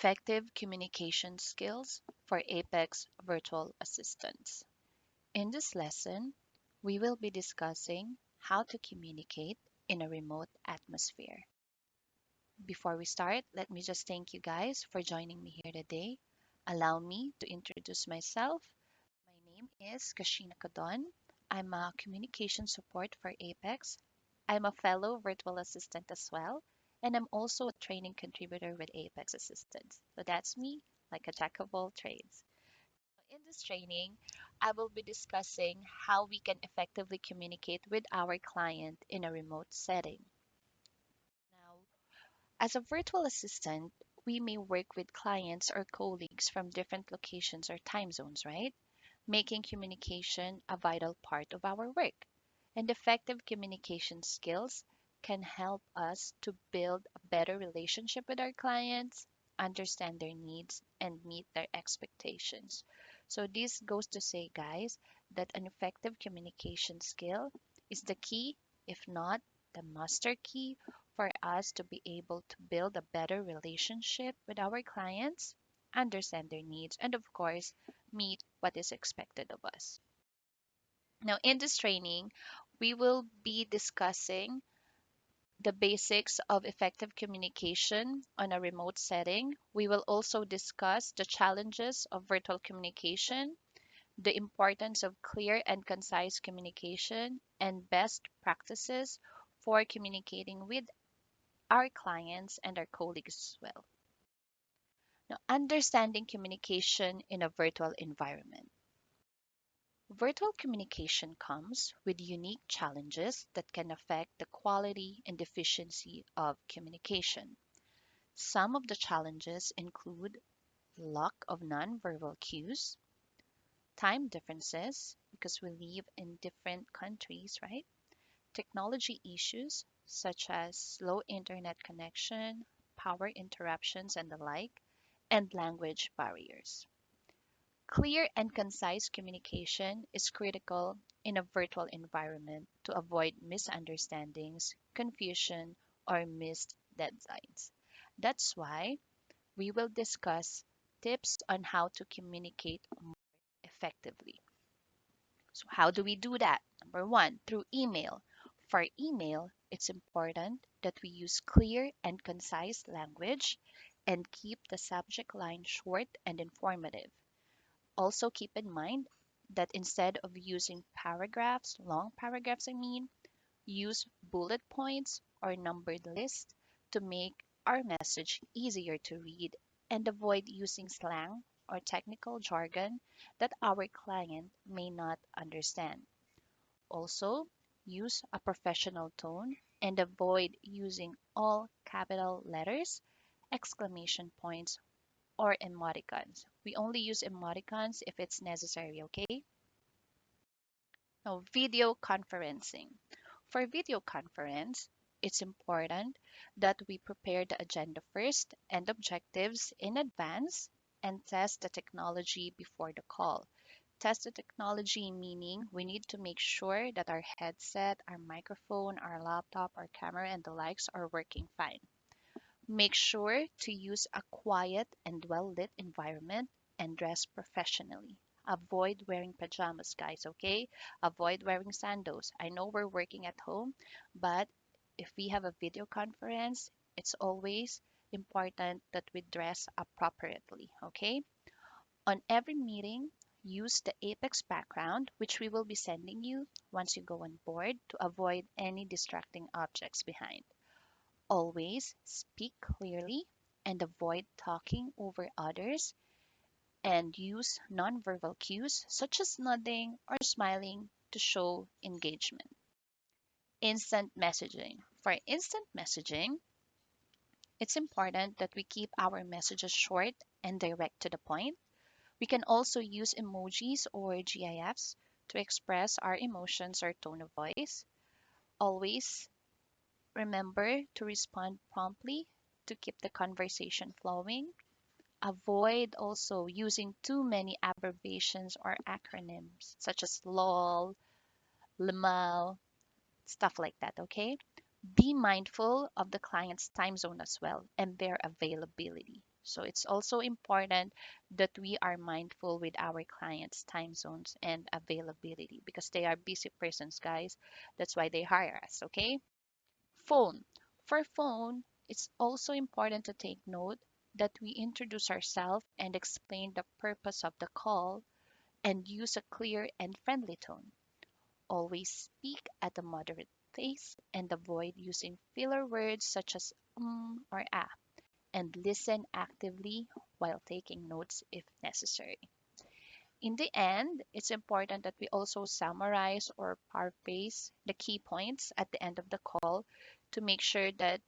Effective communication skills for Apex virtual assistants. In this lesson, we will be discussing how to communicate in a remote atmosphere. Before we start, let me just thank you guys for joining me here today. Allow me to introduce myself. My name is Kashina Kadon. I'm a communication support for Apex. I'm a fellow virtual assistant as well, and I'm also a training contributor with Apex Assistants. So that's me, like a jack of all trades. In this training, I will be discussing how we can effectively communicate with our client in a remote setting. Now, as a virtual assistant, we may work with clients or colleagues from different locations or time zones, right? Making communication a vital part of our work. And effective communication skills can help us to build a better relationship with our clients, understand their needs, and meet their expectations. So, this goes to say, guys, that an effective communication skill is the key, if not the master key, for us to be able to build a better relationship with our clients, understand their needs, and of course, meet what is expected of us. Now, in this training, we will be discussing the basics of effective communication on a remote setting. We will also discuss the challenges of virtual communication, the importance of clear and concise communication, and best practices for communicating with our clients and our colleagues as well. Now, understanding communication in a virtual environment. Virtual communication comes with unique challenges that can affect the quality and efficiency of communication. Some of the challenges include lack of nonverbal cues, time differences, because we live in different countries, right? Technology issues such as slow internet connection, power interruptions, and the like, and language barriers. Clear and concise communication is critical in a virtual environment to avoid misunderstandings, confusion, or missed deadlines. That's why we will discuss tips on how to communicate more effectively. So, how do we do that? Number one, through email. For email, it's important that we use clear and concise language and keep the subject line short and informative. Also, keep in mind that instead of using paragraphs, long paragraphs, use bullet points or numbered lists to make our message easier to read and avoid using slang or technical jargon that our client may not understand. Also, use a professional tone and avoid using all capital letters, exclamation points, or emoticons. We only use emoticons if it's necessary, okay? Now, video conferencing. For video conference, it's important that we prepare the agenda first and objectives in advance and test the technology before the call. Test the technology meaning we need to make sure that our headset, our microphone, our laptop, our camera, and the likes are working fine. Make sure to use a quiet and well lit environment and dress professionally. Avoid wearing pajamas, guys, okay? Avoid wearing sandals. I know we're working at home, but if we have a video conference, it's always important that we dress appropriately, okay? On every meeting, use the Apex background, which we will be sending you once you go on board to avoid any distracting objects behind. Always speak clearly and avoid talking over others and use nonverbal cues such as nodding or smiling to show engagement. Instant messaging. For instant messaging, it's important that we keep our messages short and direct to the point. We can also use emojis or GIFs to express our emotions or tone of voice. Always remember to respond promptly to keep the conversation flowing. Avoid also using too many abbreviations or acronyms such as LOL, LMAO, stuff like that, okay? Be mindful of the client's time zone as well and their availability. So it's also important that we are mindful with our clients' time zones and availability because they are busy persons, guys. That's why they hire us, okay? Phone. For phone, it's also important to take note that we introduce ourselves and explain the purpose of the call and use a clear and friendly tone. Always speak at a moderate pace and avoid using filler words such as or ah, and listen actively while taking notes if necessary. In the end, it's important that we also summarize or paraphrase the key points at the end of the call to make sure that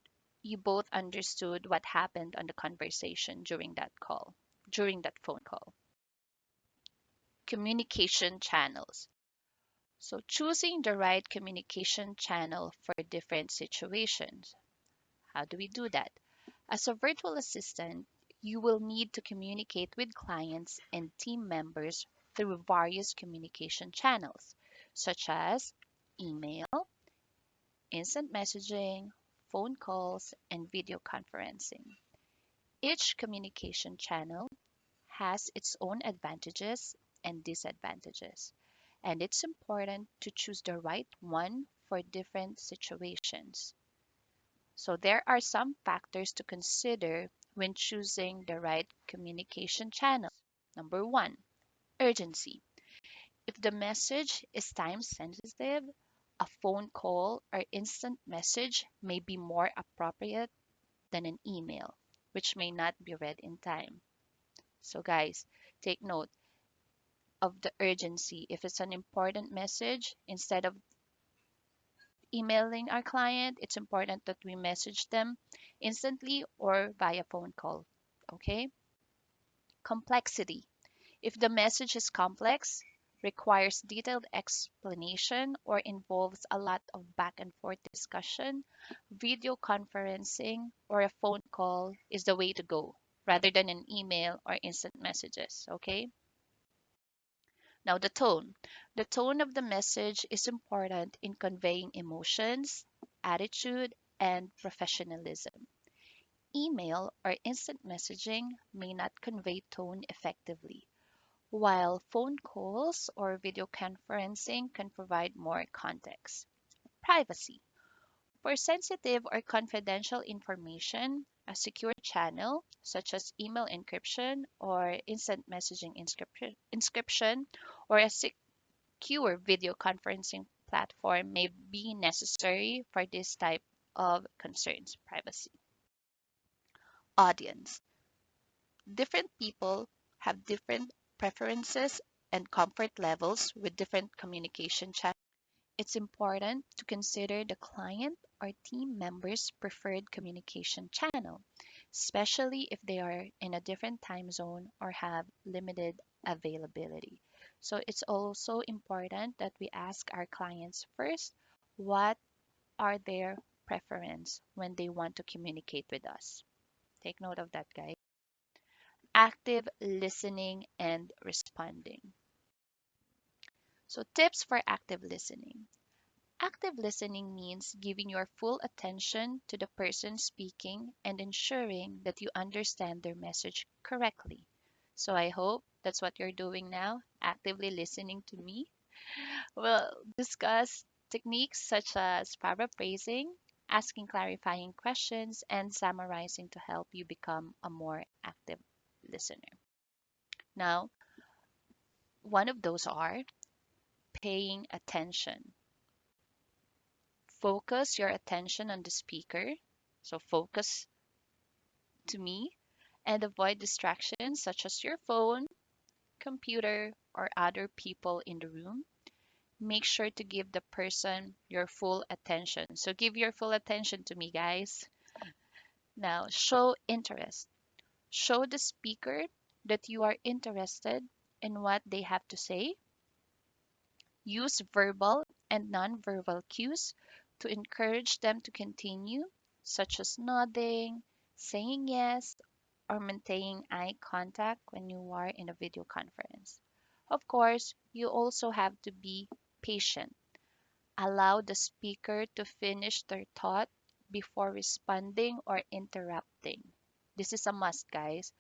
you both understood what happened on the conversation during that phone call. Communication channels. So, choosing the right communication channel for different situations. How do we do that? As a virtual assistant, you will need to communicate with clients and team members through various communication channels, such as email, instant messaging, phone calls, and video conferencing. Each communication channel has its own advantages and disadvantages, and it's important to choose the right one for different situations. So, there are some factors to consider when choosing the right communication channel. Number one, urgency. If the message is time sensitive, a phone call or instant message may be more appropriate than an email, which may not be read in time. So, guys, take note of the urgency. If it's an important message, instead of emailing our client, it's important that we message them instantly or via phone call. Okay? Complexity. If the message is complex, requires detailed explanation, or involves a lot of back and forth discussion, video conferencing or a phone call is the way to go rather than an email or instant messages. Okay? Now, the tone. The tone of the message is important in conveying emotions, attitude, and professionalism. Email or instant messaging may not convey tone effectively, while phone calls or video conferencing can provide more context. Privacy. For sensitive or confidential information, a secure channel, such as email encryption or instant messaging inscription, or a secure video conferencing platform may be necessary for this type of concerns. Privacy. Audience. Different people have different preferences and comfort levels with different communication channels. It's important to consider the client or team member's preferred communication channel, especially if they are in a different time zone or have limited availability. So it's also important that we ask our clients first what are their preference when they want to communicate with us. Take note of that, guys. Active listening and responding. So, tips for active listening. Active listening means giving your full attention to the person speaking and ensuring that you understand their message correctly. So, I hope that's what you're doing now, actively listening to me. We'll discuss techniques such as paraphrasing, asking clarifying questions, and summarizing to help you become a more active listener. Now, one of those are paying attention. Focus your attention on the speaker. So focus to me and avoid distractions such as your phone, computer, or other people in the room. Make sure to give the person your full attention. So give your full attention to me, guys. Now, show interest. Show the speaker that you are interested in what they have to say. Use verbal and nonverbal cues to encourage them to continue, such as nodding, saying yes, or maintaining eye contact when you are in a video conference. Of course, you also have to be patient. Allow the speaker to finish their thought before responding or interrupting. This is a must, guys.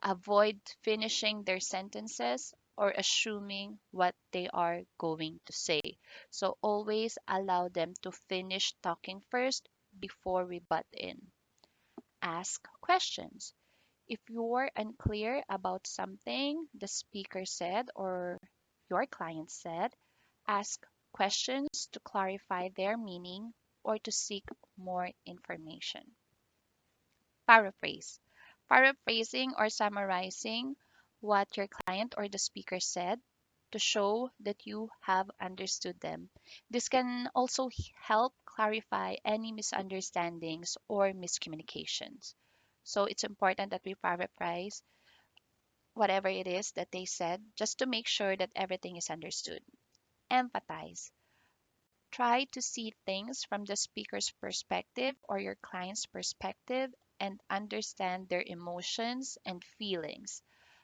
Avoid finishing their sentences or assuming what they are going to say. So always allow them to finish talking first before we butt in. Ask questions. If you're unclear about something the speaker said or your client said, ask questions to clarify their meaning or to seek more information. Paraphrase. Paraphrasing or summarizing what your client or the speaker said to show that you have understood them. This can also help clarify any misunderstandings or miscommunications. So it's important that we paraphrase whatever it is that they said just to make sure that everything is understood. Empathize. Try to see things from the speaker's perspective or your client's perspective and understand their emotions and feelings.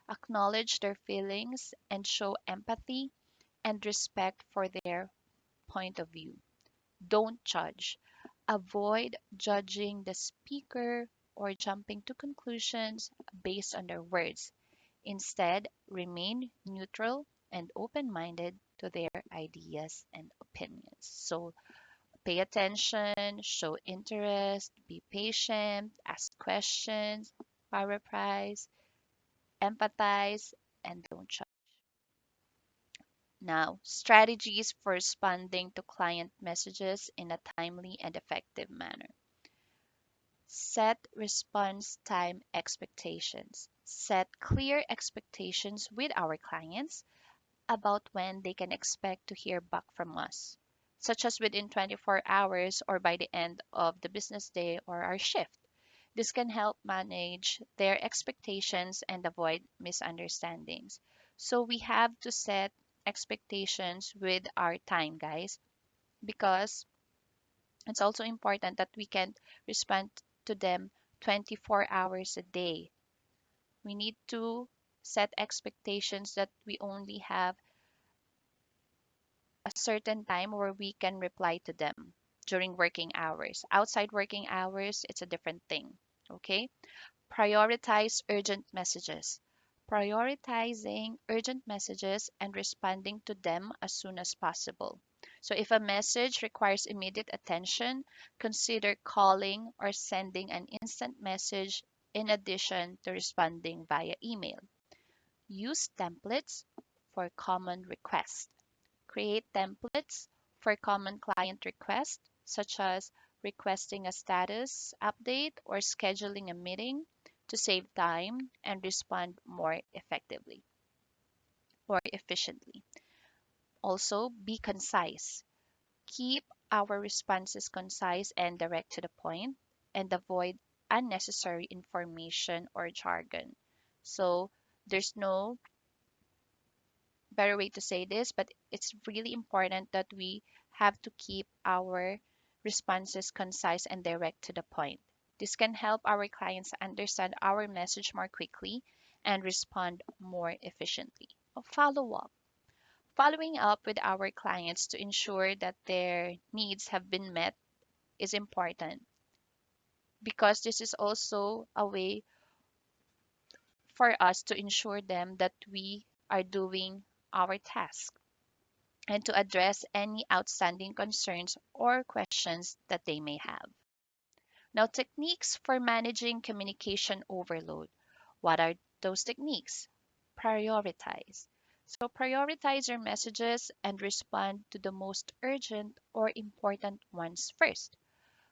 Acknowledge their feelings and show empathy and respect for their point of view. Don't judge. Avoid judging the speaker or jumping to conclusions based on their words. Instead, remain neutral and open minded to their ideas and opinions. So, pay attention, show interest, be patient, ask questions, paraphrase, empathize, and don't judge. Now, strategies for responding to client messages in a timely and effective manner. Set response time expectations. Set clear expectations with our clients about when they can expect to hear back from us, such as within 24 hours or by the end of the business day or our shift. This can help manage their expectations and avoid misunderstandings. So we have to set expectations with our time, guys, because it's also important that we can respond to them 24 hours a day. We need to set expectations that we only have a certain time where we can reply to them during working hours. Outside working hours, it's a different thing. Okay? Prioritize urgent messages. Prioritizing urgent messages and responding to them as soon as possible. So, if a message requires immediate attention, consider calling or sending an instant message in addition to responding via email. Use templates for common requests. Create templates for common client requests, such as requesting a status update or scheduling a meeting to save time and respond more effectively or efficiently. Also, be concise. Keep our responses concise and direct to the point and avoid unnecessary information or jargon. So, there's no better way to say this, but it's really important that we have to keep our responses concise and direct to the point. This can help our clients understand our message more quickly and respond more efficiently. Follow up. Following up with our clients to ensure that their needs have been met is important because this is also a way for us to ensure them that we are doing our task and to address any outstanding concerns or questions that they may have. Now, techniques for managing communication overload. What are those techniques? Prioritize. So, prioritize your messages and respond to the most urgent or important ones first.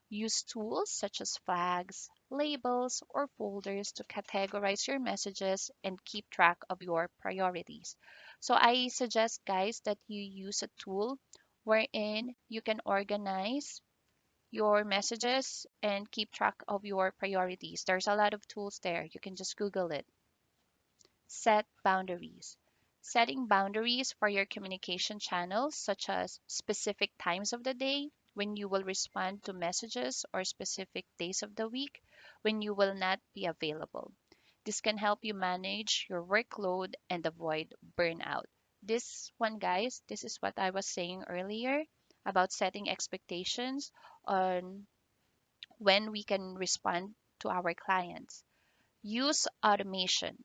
Use tools such as flags, labels, or folders to categorize your messages and keep track of your priorities. So I suggest, guys, that you use a tool wherein you can organize your messages and keep track of your priorities. There's a lot of tools there. You can just Google it. Set boundaries. Setting boundaries for your communication channels, such as specific times of the day when you will respond to messages or specific days of the week when you will not be available. This can help you manage your workload and avoid burnout. This one, guys, this is what I was saying earlier about setting expectations on when we can respond to our clients. Use automation.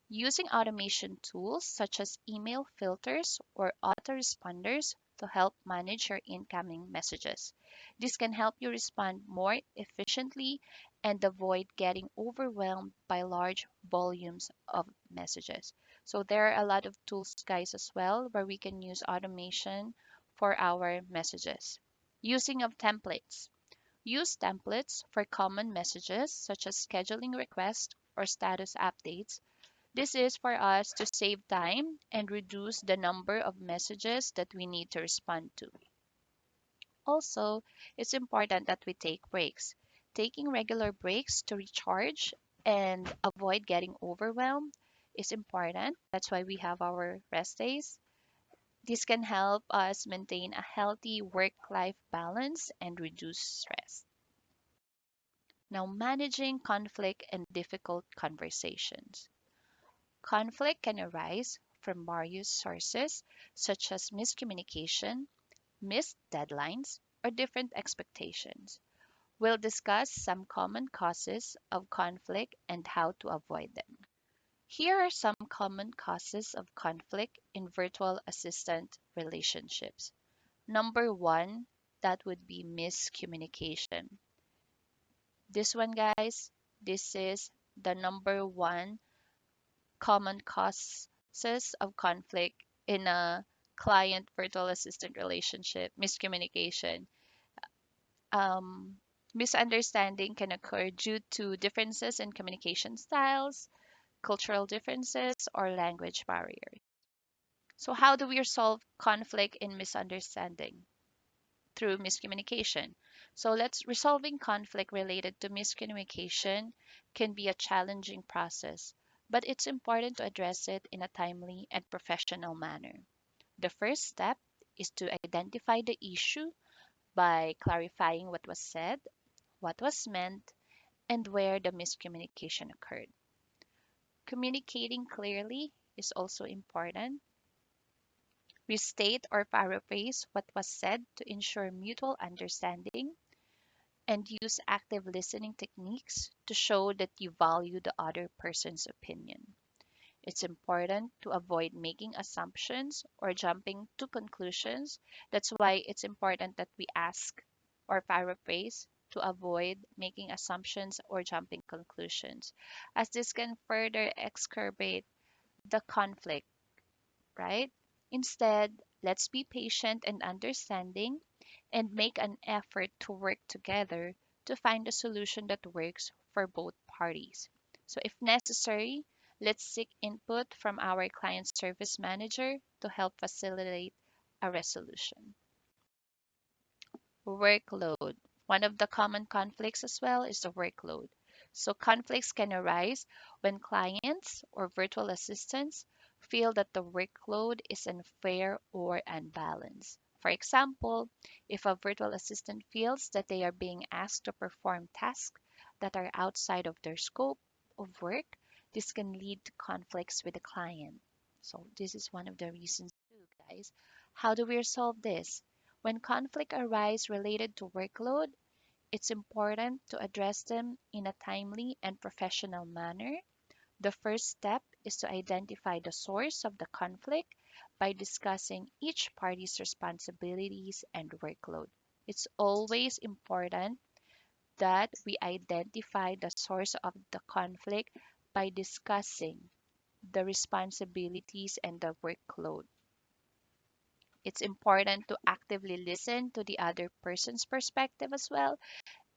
Using automation tools such as email filters or autoresponders to help manage your incoming messages. This can help you respond more efficiently and avoid getting overwhelmed by large volumes of messages. So there are a lot of tools, guys, as well, where we can use automation for our messages. Using of templates. Use templates for common messages such as scheduling requests or status updates. This is for us to save time and reduce the number of messages that we need to respond to. Also, it's important that we take breaks. Taking regular breaks to recharge and avoid getting overwhelmed is important. That's why we have our rest days. This can help us maintain a healthy work life balance and reduce stress. Now, managing conflict and difficult conversations. Conflict can arise from various sources, such as miscommunication, missed deadlines, or different expectations. We'll discuss some common causes of conflict and how to avoid them. Here are some common causes of conflict in virtual assistant relationships. Number one, that would be miscommunication. This one, guys, this is the number one common causes of conflict in a client virtual assistant relationship. Miscommunication. um, Misunderstanding can occur due to differences in communication styles, cultural differences, or language barriers. So how do we resolve conflict in misunderstanding? Through miscommunication. So let's resolving conflict related to miscommunication can be a challenging process, but it's important to address it in a timely and professional manner. The first step is to identify the issue by clarifying what was said, what was meant, and where the miscommunication occurred. Communicating clearly is also important. Restate or paraphrase what was said to ensure mutual understanding, and use active listening techniques to show that you value the other person's opinion. It's important to avoid making assumptions or jumping to conclusions. That's why it's important that we ask or paraphrase to avoid making assumptions or jumping conclusions, as this can further exacerbate the conflict, right? Instead, let's be patient and understanding and make an effort to work together to find a solution that works for both parties. So, if necessary, let's seek input from our client service manager to help facilitate a resolution. Workload. One of the common conflicts as well is the workload. So, conflicts can arise when clients or virtual assistants feel that the workload is unfair or unbalanced. For example, if a virtual assistant feels that they are being asked to perform tasks that are outside of their scope of work, this can lead to conflicts with the client. So, this is one of the reasons, too, guys. How do we resolve this? When conflict arises related to workload, it's important to address them in a timely and professional manner. The first step is to identify the source of the conflict by discussing each party's responsibilities and workload. It's always important that we identify the source of the conflict by discussing the responsibilities and the workload. It's important to actively listen to the other person's perspective as well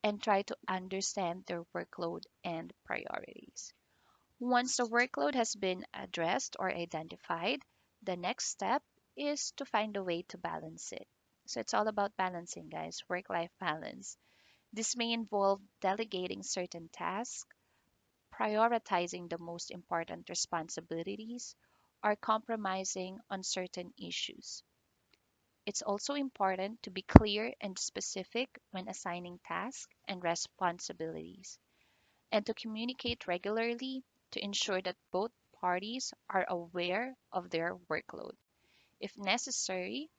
and try to understand their workload and priorities. Once the workload has been addressed or identified, the next step is to find a way to balance it. So it's all about balancing, guys, work life balance. This may involve delegating certain tasks, prioritizing the most important responsibilities, or compromising on certain issues. It's also important to be clear and specific when assigning tasks and responsibilities, and to communicate regularly to ensure that both parties are aware of their workload. If necessary,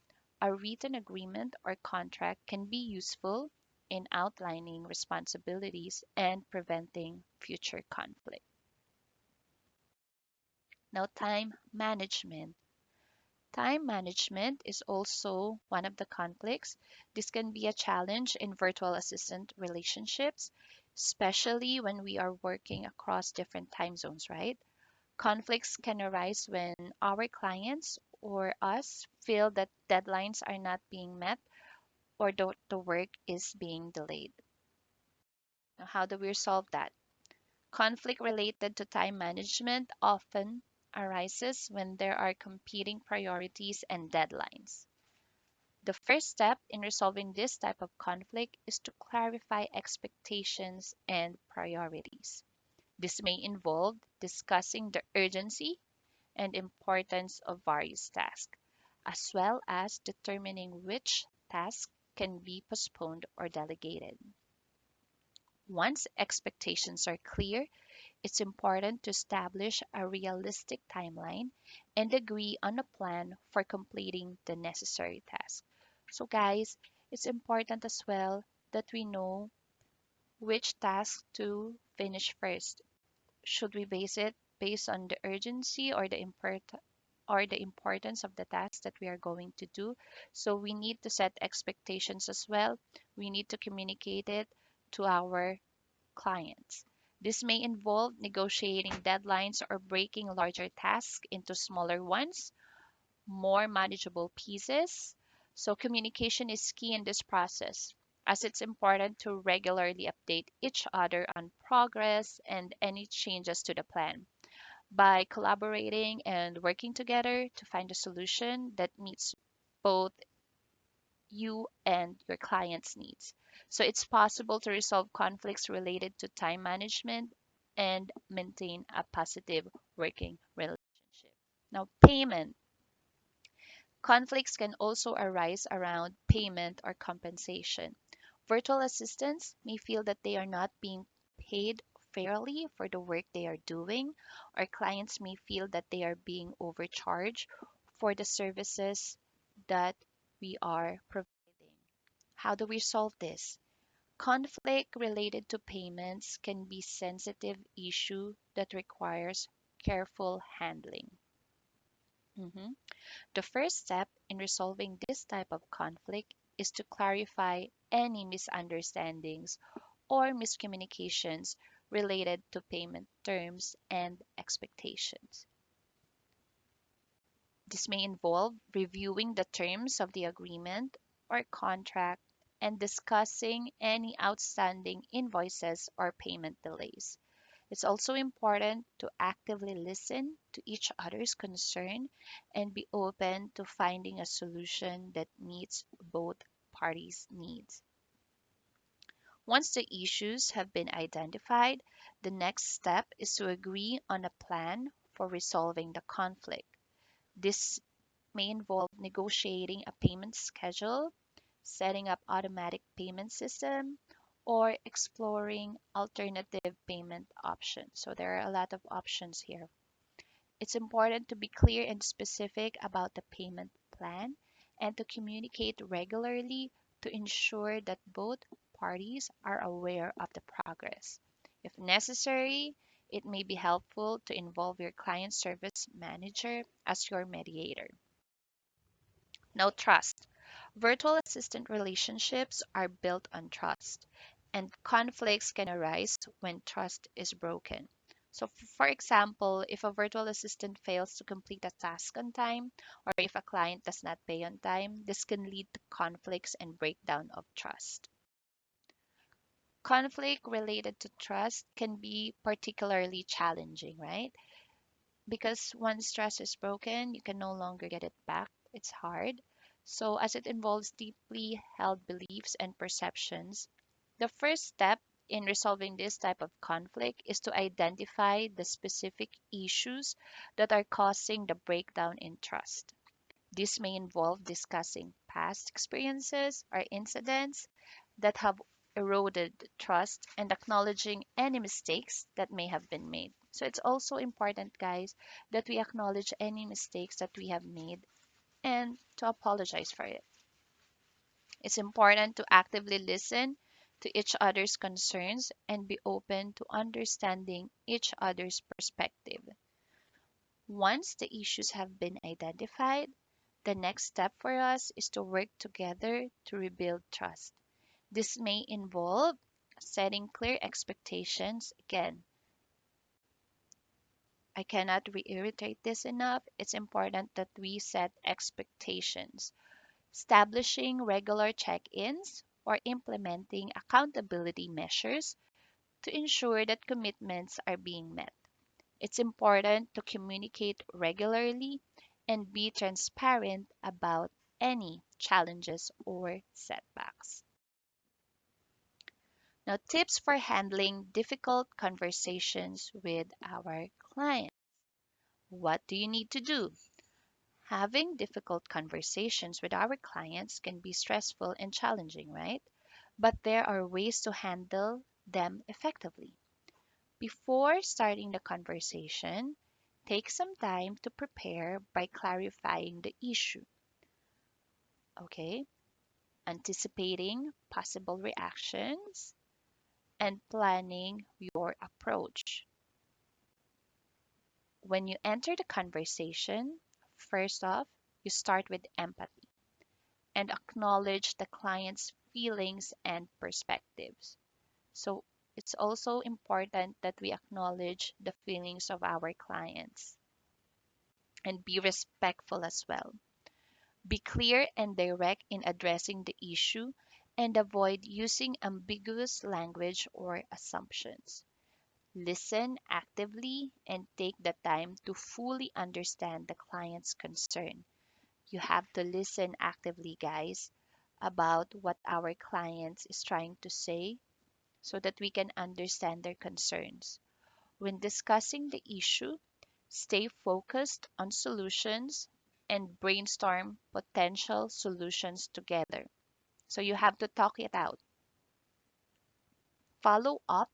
a written agreement or contract can be useful in outlining responsibilities and preventing future conflict. Now, time management. Time management is also one of the conflicts. This can be a challenge in virtual assistant relationships, especially when we are working across different time zones, right? Conflicts can arise when our clients or us feel that deadlines are not being met or the work is being delayed. Now, how do we resolve that? Conflict related to time management often arises when there are competing priorities and deadlines. The first step in resolving this type of conflict is to clarify expectations and priorities. This may involve discussing the urgency and importance of various tasks, as well as determining which tasks can be postponed or delegated. Once expectations are clear, it's important to establish a realistic timeline and agree on a plan for completing the necessary tasks. So, guys, it's important as well that we know which task to finish first. Should we base it based on the urgency or the importance of the task that we are going to do? So we need to set expectations as well. We need to communicate it to our clients. This may involve negotiating deadlines or breaking larger tasks into smaller ones, more manageable pieces. So, communication is key in this process, as it's important to regularly update each other on progress and any changes to the plan. By collaborating and working together to find a solution that meets both you and your client's needs. So it's possible to resolve conflicts related to time management and maintain a positive working relationship. Now, payment. Conflicts can also arise around payment or compensation. Virtual assistants may feel that they are not being paid fairly for the work they are doing, or clients may feel that they are being overcharged for the services that we are providing. How do we solve this? Conflict related to payments can be sensitive issue that requires careful handling. Mhm. The first step in resolving this type of conflict is to clarify any misunderstandings or miscommunications related to payment terms and expectations. This may involve reviewing the terms of the agreement or contract and discussing any outstanding invoices or payment delays. It's also important to actively listen to each other's concern and be open to finding a solution that meets both parties' needs. Once the issues have been identified, the next step is to agree on a plan for resolving the conflict. This may involve negotiating a payment schedule, setting up automatic payment system, or exploring alternative payment options. So there are a lot of options here. It's important to be clear and specific about the payment plan and to communicate regularly to ensure that both parties are aware of the progress. If necessary, it may be helpful to involve your client service manager as your mediator. Now, trust. Virtual assistant relationships are built on trust, and conflicts can arise when trust is broken. So, for example, if a virtual assistant fails to complete a task on time, or if a client does not pay on time, this can lead to conflicts and breakdown of trust. Conflict related to trust can be particularly challenging, right? Because once trust is broken, you can no longer get it back. It's hard. So, as it involves deeply held beliefs and perceptions, the first step in resolving this type of conflict is to identify the specific issues that are causing the breakdown in trust. This may involve discussing past experiences or incidents that have eroded trust and acknowledging any mistakes that may have been made. So it's also important, guys, that we acknowledge any mistakes that we have made and to apologize for it. It's important to actively listen to each other's concerns and be open to understanding each other's perspective. Once the issues have been identified, the next step for us is to work together to rebuild trust. This may involve setting clear expectations. Again, I cannot reiterate this enough. It's important that we set expectations, establishing regular check ins, or implementing accountability measures to ensure that commitments are being met. It's important to communicate regularly and be transparent about any challenges or setbacks. Now, tips for handling difficult conversations with our client. What do you need to do? Having difficult conversations with our clients can be stressful and challenging, right? But there are ways to handle them effectively. Before starting the conversation, take some time to prepare by clarifying the issue, okay? Anticipating possible reactions and planning your approach. When you enter the conversation, first off, you start with empathy and acknowledge the client's feelings and perspectives. So it's also important that we acknowledge the feelings of our clients and be respectful as well. Be clear and direct in addressing the issue and avoid using ambiguous language or assumptions. Listen actively and take the time to fully understand the client's concern. You have to listen actively, guys, about what our clients is trying to say so that we can understand their concerns. When discussing the issue, stay focused on solutions and brainstorm potential solutions together. So you have to talk it out. Follow up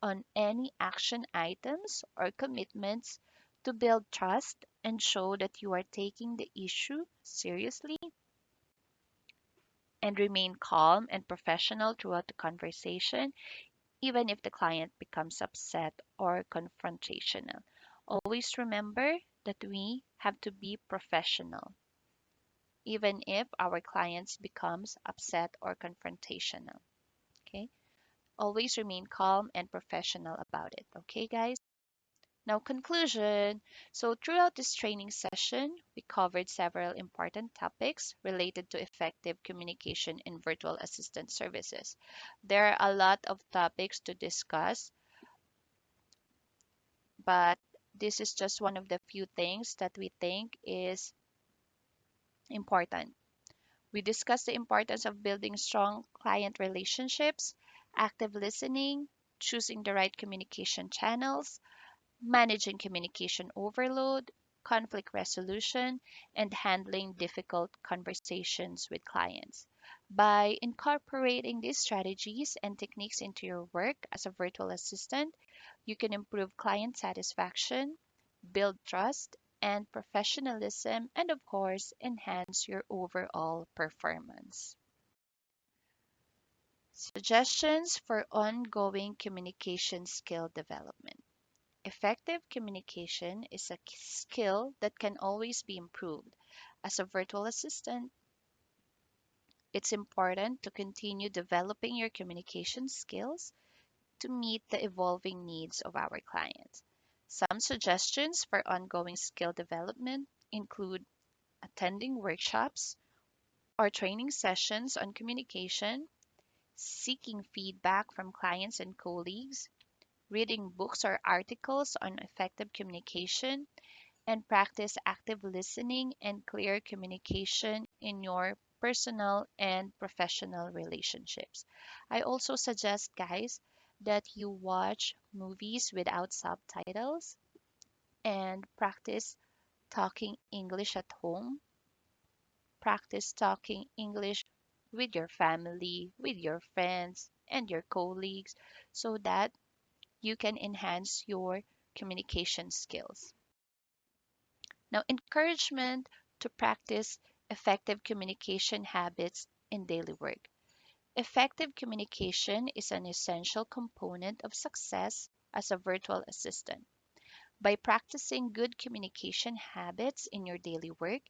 on any action items or commitments to build trust and show that you are taking the issue seriously, and remain calm and professional throughout the conversation, even if the client becomes upset or confrontational. Always remember that we have to be professional, even if our clients becomes upset or confrontational. Okay? Always remain calm and professional about it. Okay, guys? Now, conclusion. So, throughout this training session, we covered several important topics related to effective communication in virtual assistant services. There are a lot of topics to discuss, but this is just one of the few things that we think is important. We discussed the importance of building strong client relationships, active listening, choosing the right communication channels, managing communication overload, conflict resolution, and handling difficult conversations with clients. By incorporating these strategies and techniques into your work as a virtual assistant, you can improve client satisfaction, build trust and professionalism, and of course, enhance your overall performance. Suggestions for ongoing communication skill development. Effective communication is a skill that can always be improved. As a virtual assistant, it's important to continue developing your communication skills to meet the evolving needs of our clients. Some suggestions for ongoing skill development include attending workshops or training sessions on communication, seeking feedback from clients and colleagues, reading books or articles on effective communication, and practice active listening and clear communication in your personal and professional relationships. I also suggest, guys, that you watch movies without subtitles and practice talking English at home. Practice talking English with your family, with your friends, and your colleagues so that you can enhance your communication skills. Now, encouragement to practice effective communication habits in daily work. Effective communication is an essential component of success as a virtual assistant. By practicing good communication habits in your daily work,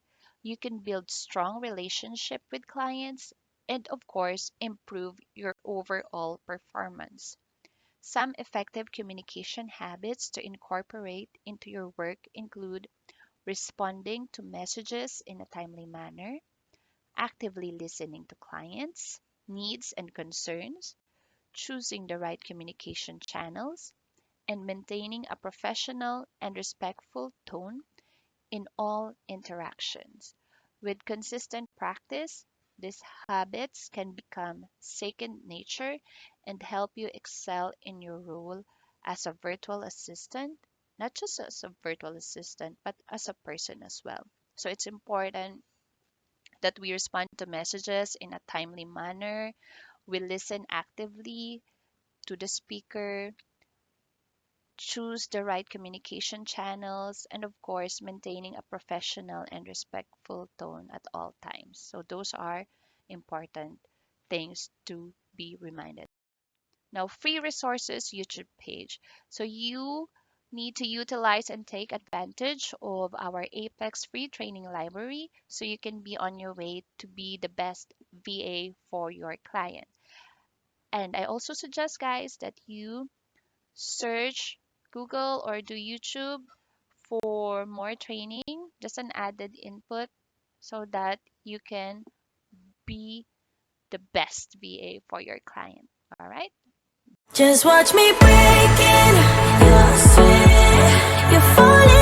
you can build strong relationship with clients and of course improve your overall performance. Some effective communication habits to incorporate into your work include responding to messages in a timely manner, actively listening to clients' needs and concerns, choosing the right communication channels, and maintaining a professional and respectful tone in all interactions. With consistent practice, these habits can become second nature and help you excel in your role as a virtual assistant, not just as a virtual assistant, but as a person as well. So it's important that we respond to messages in a timely manner, we listen actively to the speaker, choose the right communication channels, and of course, maintaining a professional and respectful tone at all times. So, those are important things to be reminded. Now, free resources YouTube page. So, you need to utilize and take advantage of our Apex free training library so you can be on your way to be the best VA for your client. And I also suggest, guys, that you search Google or do YouTube for more training, just an added input so that you can be the best VA for your client. All right. Just watch me break it. You're falling.